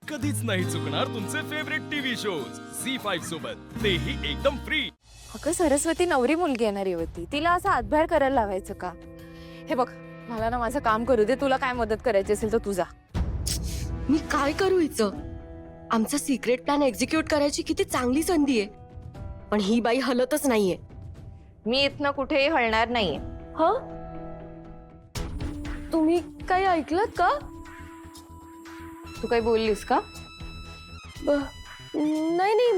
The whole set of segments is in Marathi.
कधीच नाही चुकणार तुमचे फेवरेट टीव्ही शोज झी5 सोबत, तेही एकदम फ्री। अगं सरस्वती नवरी मुलगी येणारी होती, तिला असं हातभार करायला लावायचं का? हे बघ, मला ना माझं काम करू दे, तुला काय मदत करायची असेल तर तू जा। मी काय करू हिचं? आमचा सिक्रेट प्लॅन एक्झिक्यूट करायची किती चांगली संधी आहे, पण ही बाई हलतच नाहीये। मी इथनं कुठेही हलणार नाहीये। हा, तुम्ही काही ऐकलत का? तू काही बोललीस का? नाही नाही,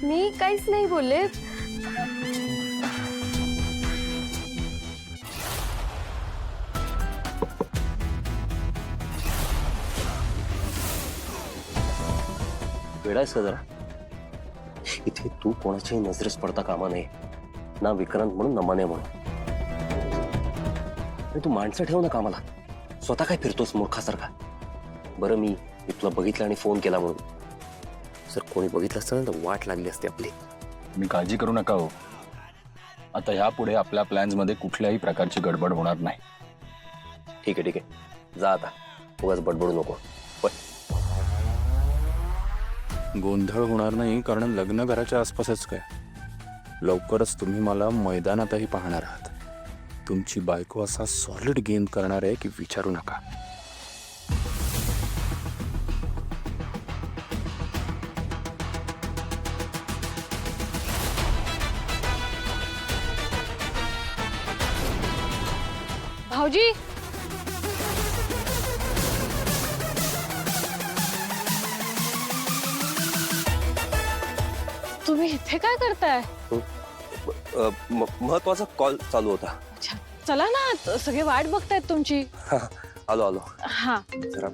मी काहीच नाही बोलले। वेडायस का जरा? इथे तू कोणाच्याही नजरेस पडता कामा नये, ना विक्रांत म्हणून ना मने म्हणून। आणि तू माणसं ठेव ना कामाला, स्वतः काय फिरतोस मूर्खासारखा? बरं, मी तुला बघितलं आणि फोन केला म्हणून जर कोणी बघितलं असतं ना तर वाट लागली असते आपली। तुम्ही काळजी करू नका हो, आता ह्यापुढे आपल्या प्लॅन्स मध्ये कुठल्याही प्रकारची गडबड होणार नाही। ठीक आहे, जा आता, उगाच बडबडू नको। गोंधळ होणार नाही, कारण लग्न घराच्या आसपासच काय, लवकरच तुम्ही मला मैदानातही पाहणार आहात। तुमची बायको असा सॉलिड गेम करणार आहे की विचारू नका। भाऊजी, तुम्ही इथे काय करताय? महत्वाचा कॉल चालू होता। अच्छा, चला ना, सगळे वाट बघतायत तुमची। आलो हा, जरा।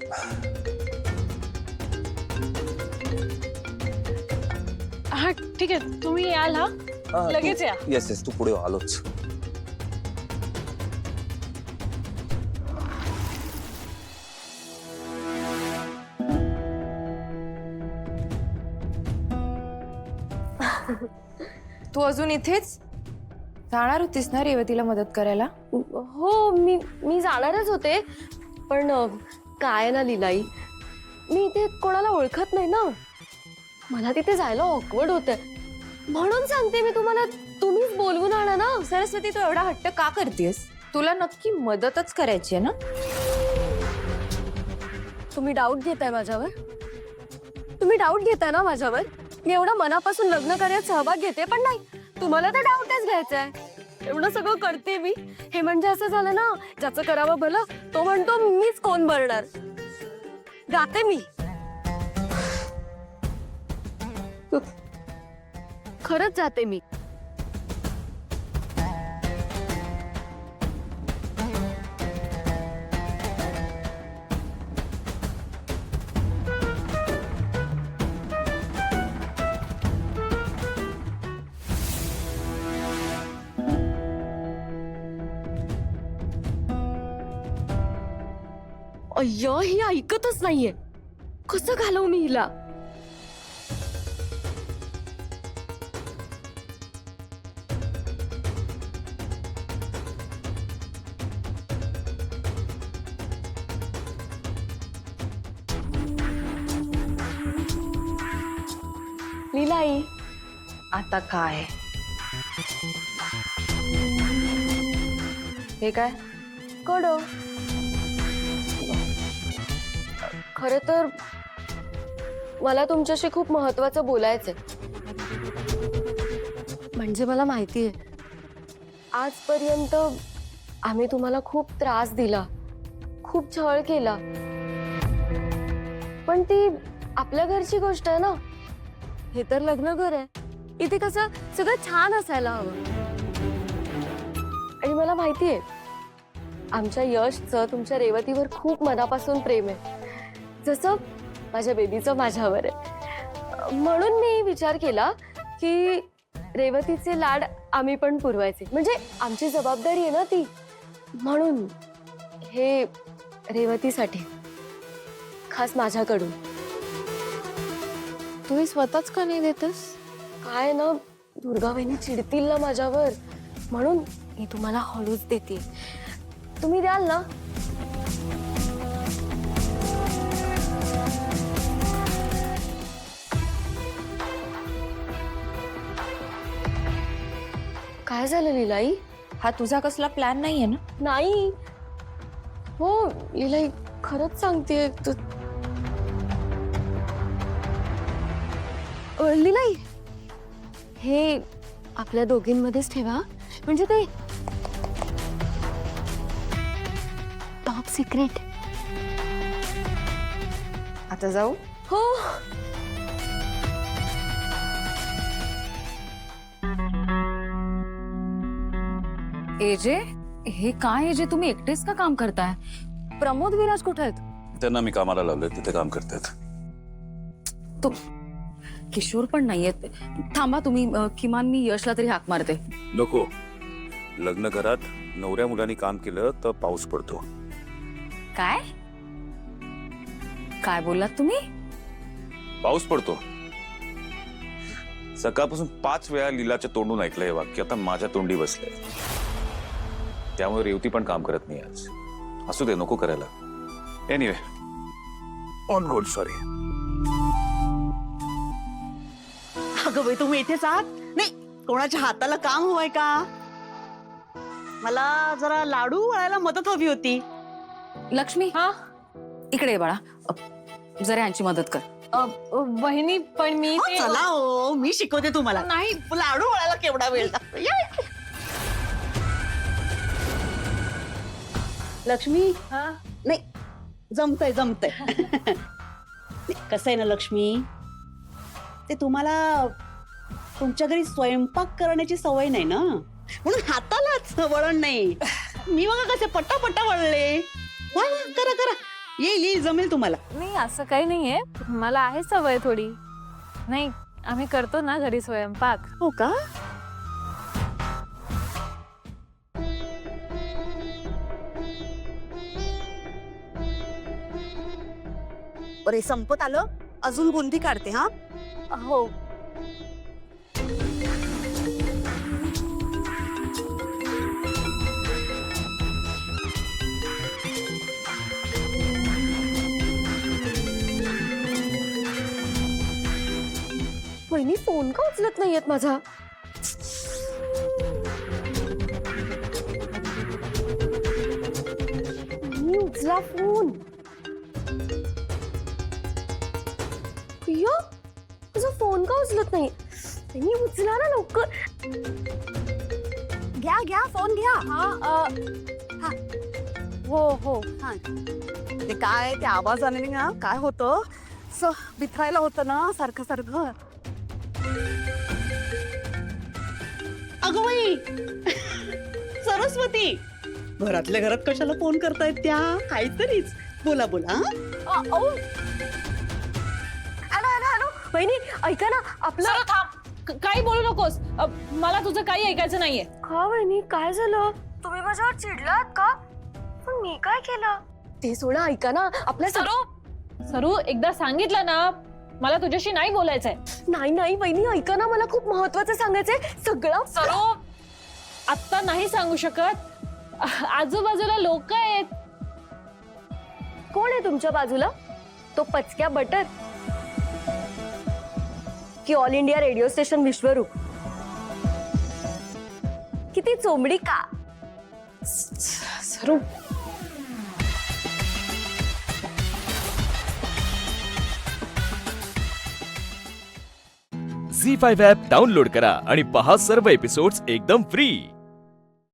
हा ठीक आहे, तुम्ही याल। हा, लगेच या। येस, तू पुढे आलोच। तू अजून इथेच जाणार होतीस ना रेवतीला मदत करायला? हो, मी जाणारच होते, पण काय ना लीलाई, मी इथे कोणाला ओळखत नाही ना, मला तिथे जायला ऑकवर्ड होतंय, म्हणून सांगते मी तुम्हाला, तुम्हीच बोलवून आणा ना। सरस्वती, तू एवढा हट्ट का करतेस? तुला नक्की मदतच करायची आहे ना? तुम्ही डाऊट घेताय माझ्यावर? तुम्ही डाऊट घेताय ना माझ्यावर? मी एवढं मनापासून लग्न करण्यात सहभाग घेते, पण नाही, तुम्हाला तर डाऊटच घ्यायचा आहे। एवढं सगळं करते मी, हे म्हणजे असं झालं ना, ज्याचं करावं भलं तो म्हणतो मीच कोण भरणार। जाते मी, खरंच जाते मी। अय्या, ही ऐकतच नाहीये, कसं घालवू मी हिला? लीलाई, आता काय? हे काय? कडो, खरं तर मला तुमच्याशी खूप महत्वाचं बोलायचंय। म्हणजे मला माहिती आहे, आजपर्यंत आम्ही तुम्हाला खूप त्रास दिला, खूप छळ केला, पण ती आपल्या घरची गोष्ट आहे ना, हे तर लग्न घर आहे, इथे कसं सगळं छान असायला हवं। आणि मला माहिती आहे, आमच्या यशचं तुमच्या रेवतीवर खूप मनापासून प्रेम आहे, जसं माझ्या बेबीचं माझ्यावर आहे। म्हणून मी विचार केला की रेवतीचे लाड आम्ही पण पुरवायचे, म्हणजे आमची जबाबदारी आहे ना ती, म्हणून हे रेवतीसाठी खास माझ्याकडून। तुम्ही स्वतःच का नाही देतस? काय ना, दुर्गा वहिनी चिडतील ना माझ्यावर, म्हणून मी तुम्हाला हळूच देते, तुम्ही द्याल ना? काय झालं लीलाई? हा तुझा कसला प्लॅन नाहीये ना? नाही हो लीलाई, खरंच सांगते तू. लीलाई, हे आपल्या दोघींमध्येच ठेवा, म्हणजे ते टॉप सिक्रेट. आता जाऊ? हो. एजे, हे काय एजे, तुम्ही एकटेच का काम करताय? प्रमोद विराज कुठे आहेत? त्यांना मी कामाला लावलंय, तिथे काम करतात. तो किशोर पण नाहीयेत. थांबा तुम्ही, किमान मी यशला तरी हाक मारते. नको. लग्न घरात नवऱ्या मुलांनी काम केलं तर पाऊस पडतो. काय काय बोललात तुम्ही? पाऊस पडतो. सकाळपासून 5 वेळा लीलाच्या तोंडून ऐकलं हे वाक्य, आता माझ्या तोंडी बसलंय. त्यामुळे रेवती पण काम करत नाही आज. असू दे, नको करायला. Anyway, on good, sorry. अगं बाई, तुम्ही इथेच आहात? नाही, कोणाच्या हाताला काम हवंय का? मला जरा लाडू वळायला मदत हवी होती. लक्ष्मी, हा इकडे ये बाळा. जरा यांची मदत कर. वहिनी, पण मी हो, चला हो, मी शिकवते तुम्हाला. नाही. लाडू वळायला केवढा वेळ लागतो. या. लक्ष्मी, नाही, जमतंय जमतंय. कसं आहे ना लक्ष्मी, ते तुम्हाला तुमच्या घरी स्वयंपाक करण्याची सवय नाही ना, म्हणून हातालाच वळण नाही. मी बघा कसे पट्टा वळले. वा, करा करा, येईल जमेल तुम्हाला. नाही, असं काही नाहीये, मला आहे सवय थोडी. नाही, आम्ही करतो ना घरी स्वयंपाक. हो का? बरे, संपत आलं, अजून बुंदी काढते. हा हो. वहिनी फोन का उचलत नाहीयेत माझा? वहिनी, उचला फोन. प्रिया, तुझा फोन का उचलत नाही? वहिनी, उचला ना लवकर. घ्या घ्या, फोन घ्या. हो हो. ते काय, त्या आवाजाने ना काय होतं, बिथरायला होतं ना सारखं सारखं. अगं बाई, सरस्वती, घरातल्या घरात कशाला फोन करतायत त्या? काहीतरीच बोला बोला. हॅलो हॅलो हॅलो, वहिनी ऐका ना, आपलं. काही बोलू नकोस. मला तुझं काही ऐकायचं नाहीये. का वहिनी, काय झालं? तुम्ही माझ्यावर चिडलात का? पण मी काय केलं? ते सोडा, ऐका ना, आपल्या सरू, एकदा सांगितलं ना, मला तुझ्याशी नाही बोलायचंय. नाही नाही वहिनी, ऐका ना, मला खूप महत्वाचं सांगायचंय. सगळं सरू, आत्ता नाही सांगू शकत. आजूबाजूला लोक आहेत. कोण आहे तुमच्या बाजूला? तो पचक्या बटर की ऑल इंडिया रेडिओ स्टेशन विश्वरूप? किती चोंबडी का? सरू, झी5 ॲप डाउनलोड करा आणि पहा सर्व एपिसोड्स एकदम फ्री.